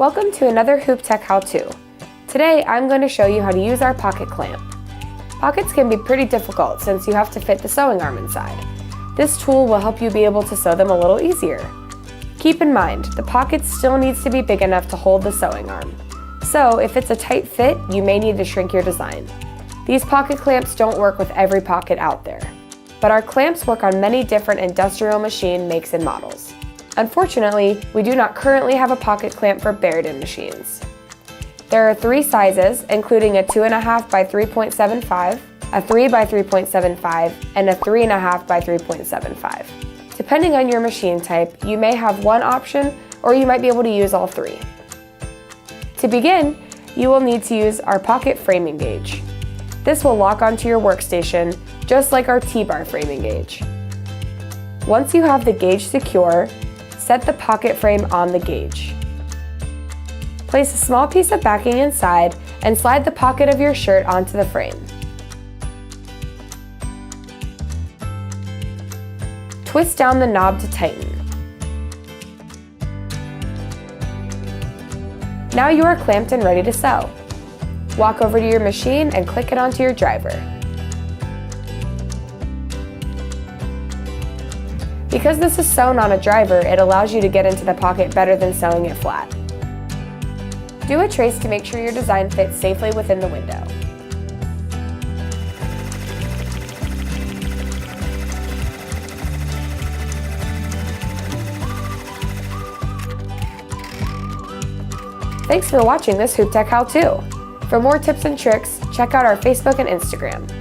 Welcome to another Hooptech how-to. Today I'm going to show you how to use our pocket clamp. Pockets can be pretty difficult since you have to fit the sewing arm inside. This tool will help you be able to sew them a little easier. Keep in mind, the pocket still needs to be big enough to hold the sewing arm. So if it's a tight fit, you may need to shrink your design. These pocket clamps don't work with every pocket out there, but our clamps work on many different industrial machine makes and models. Unfortunately, we do not currently have a pocket clamp for Baird machines. There are 3 sizes, including a 2.5 by 3.75, a 3 by 3.75, and a 3.5 by 3.75. Depending on your machine type, you may have one option, or you might be able to use all 3. To begin, you will need to use our pocket framing gauge. This will lock onto your workstation, just like our T-bar framing gauge. Once you have the gauge secure, set the pocket frame on the gauge. Place a small piece of backing inside and slide the pocket of your shirt onto the frame. Twist down the knob to tighten. Now you are clamped and ready to sew. Walk over to your machine and click it onto your driver. Because this is sewn on a driver, it allows you to get into the pocket better than sewing it flat. Do a trace to make sure your design fits safely within the window. Thanks for watching this Hooptech how-to. For more tips and tricks, check out our Facebook and Instagram.